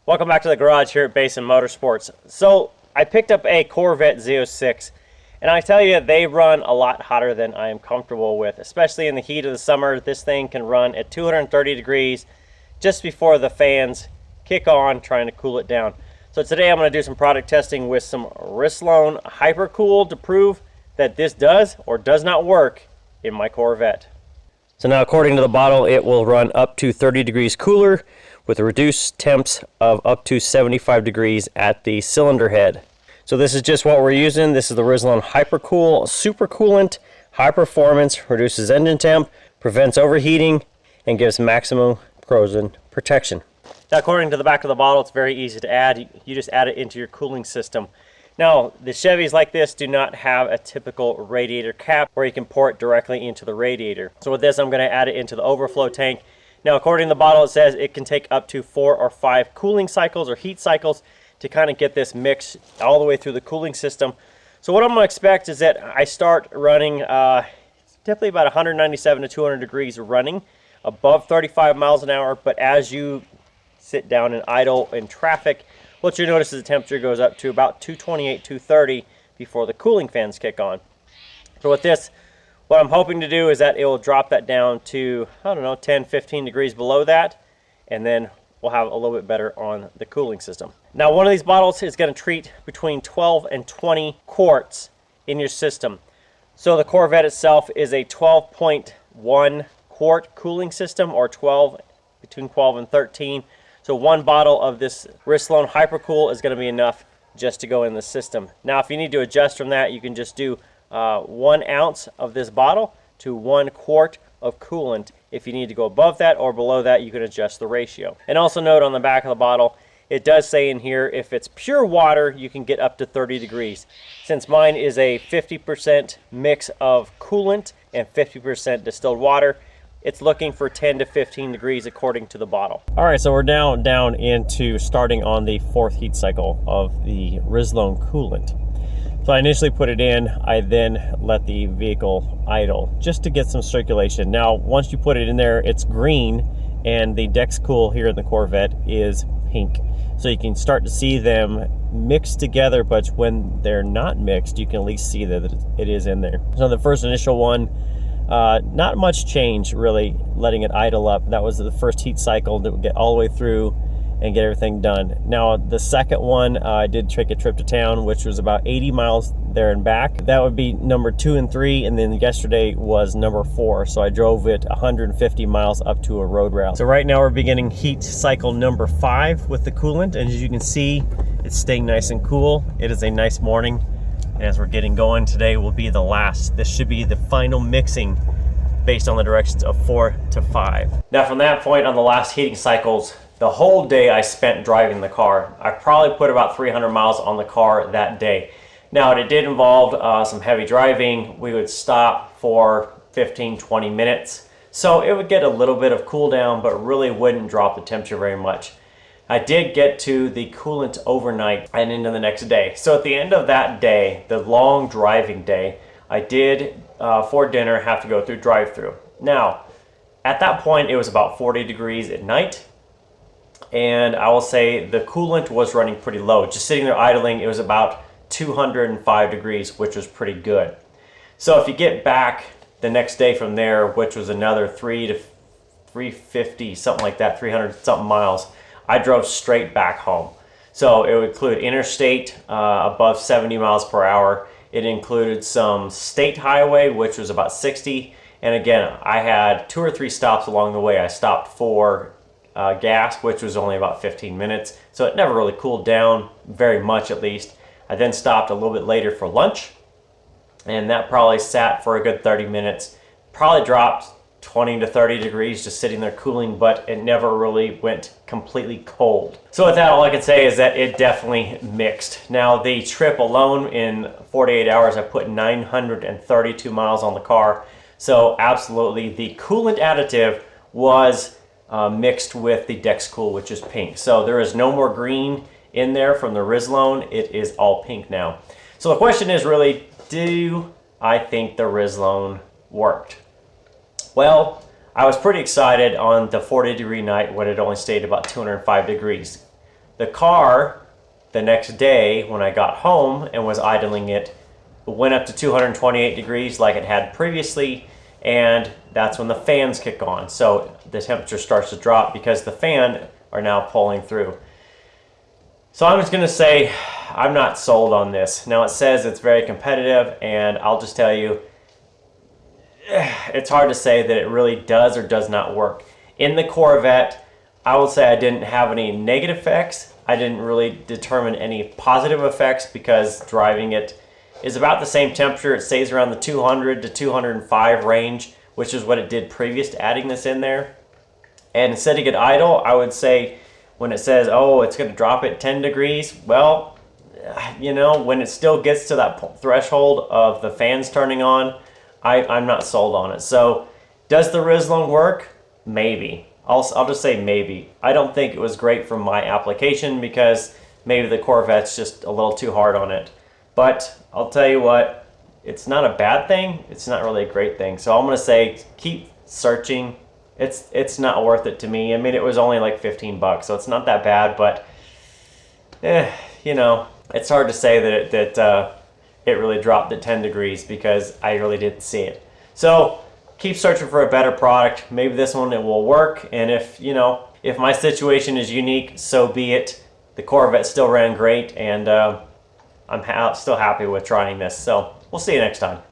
Welcome back to the garage here at Basin Motorsports. So I picked up a Corvette Z06, and I tell you, they run a lot hotter than I am comfortable with, especially in the heat of the summer. This thing can run at 230 degrees just before the fans kick on, trying to cool it down. So today I'm going to do some product testing with some Rislone Hypercool to prove that this does or does not work in my Corvette. So now, according to the bottle, it will run up to 30 degrees cooler with reduced temps of up to 75 degrees at the cylinder head. So this is just what we're using. This is the Rislone Hypercool Super Coolant, high performance, reduces engine temp, prevents overheating, and gives maximum corrosion protection. Now, according to the back of the bottle, it's very easy to add. You just add it into your cooling system. Now, the Chevys like this do not have a typical radiator cap where you can pour it directly into the radiator. So with this, I'm going to add it into the overflow tank. Now, according to the bottle, it says it can take up to 4 or 5 cooling cycles or heat cycles to kind of get this mix all the way through the cooling system. So what I'm going to expect is that I start running typically about 197 to 200 degrees running, above 35 miles an hour. But as you sit down and idle in traffic, what you notice is the temperature goes up to about 228, 230 before the cooling fans kick on. So with this, what I'm hoping to do is that it will drop that down to, I don't know, 10, 15 degrees below that, and then we'll have a little bit better on the cooling system. Now, one of these bottles is going to treat between 12 and 20 quarts in your system. So the Corvette itself is a 12.1 quart cooling system, or between 12 and 13. So one bottle of this Rislone Hypercool is going to be enough just to go in the system. Now, if you need to adjust from that, you can just do 1 ounce of this bottle to 1 quart of coolant. If you need to go above that or below that, you can adjust the ratio. And also note on the back of the bottle, it does say in here, if it's pure water, you can get up to 30 degrees. Since mine is a 50% mix of coolant and 50% distilled water, it's looking for 10 to 15 degrees according to the bottle. All right, so we're now down into starting on the 4th heat cycle of the Rislone coolant. So I initially put it in, I then let the vehicle idle just to get some circulation. Now, once you put it in there, it's green, and the Dexcool here in the Corvette is pink. So you can start to see them mixed together, but when they're not mixed, you can at least see that it is in there. So the first initial one, not much change really, letting it idle up. That was the first heat cycle that would get all the way through and get everything done. Now, the second one, I did take a trip to town, which was about 80 miles there and back. That would be number 2 and 3, and then yesterday was number 4. So I drove it 150 miles up to a road route. So right now we're beginning heat cycle number 5 with the coolant, and as you can see, it's staying nice and cool. It is a nice morning. As we're getting going, today will be the last. This should be the final mixing based on the directions of 4 to 5. Now, from that point on the last heating cycles, the whole day I spent driving the car. I probably put about 300 miles on the car that day. Now, it did involve some heavy driving. We would stop for 15, 20 minutes. So it would get a little bit of cool down, but really wouldn't drop the temperature very much. I did get to the coolant overnight and into the next day. So at the end of that day, the long driving day, I did, for dinner, have to go through drive-through. Now, at that point, it was about 40 degrees at night. And I will say the coolant was running pretty low. Just sitting there idling, it was about 205 degrees, which was pretty good. So if you get back the next day from there, which was another 350, something like that, 300 something miles, I drove straight back home. So it would include interstate above 70 miles per hour. It included some state highway, which was about 60. And again, I had 2 or 3 stops along the way. I stopped for gas, which was only about 15 minutes. So it never really cooled down very much, at least. I then stopped a little bit later for lunch, and that probably sat for a good 30 minutes. Probably dropped 20 to 30 degrees just sitting there cooling, but it never really went completely cold. So with that, all I can say is that it definitely mixed. Now, the trip alone, in 48 hours, I put 932 miles on the car. So absolutely, the coolant additive was mixed with the Dexcool, which is pink. So there is no more green in there from the Rislone. It is all pink now. So the question is really, do I think the Rislone worked? Well, I was pretty excited on the 40-degree night when it only stayed about 205 degrees. The car, the next day when I got home and was idling it, went up to 228 degrees like it had previously, and that's when the fans kick on. So the temperature starts to drop because the fan are now pulling through. So I'm just going to say I'm not sold on this. Now it says it's very competitive, and I'll just tell you, it's hard to say that it really does or does not work. In the Corvette, I will say I didn't have any negative effects. I didn't really determine any positive effects because driving it is about the same temperature. It stays around the 200 to 205 range, which is what it did previous to adding this in there. And setting it idle, I would say when it says, oh, it's going to drop at 10 degrees, well, you know, when it still gets to that threshold of the fans turning on, I'm not sold on it. So does the Rislone work? Maybe. I'll just say maybe. I don't think it was great for my application because maybe the Corvette's just a little too hard on it. But I'll tell you what, it's not a bad thing. It's not really a great thing. So I'm going to say keep searching. It's not worth it to me. I mean, it was only like 15 bucks, so it's not that bad. But, you know, it's hard to say that it really dropped at 10 degrees because I really didn't see it. So keep searching for a better product. Maybe this one it will work. And if, you know, if my situation is unique, so be it. The Corvette still ran great, and I'm still happy with trying this. So we'll see you next time.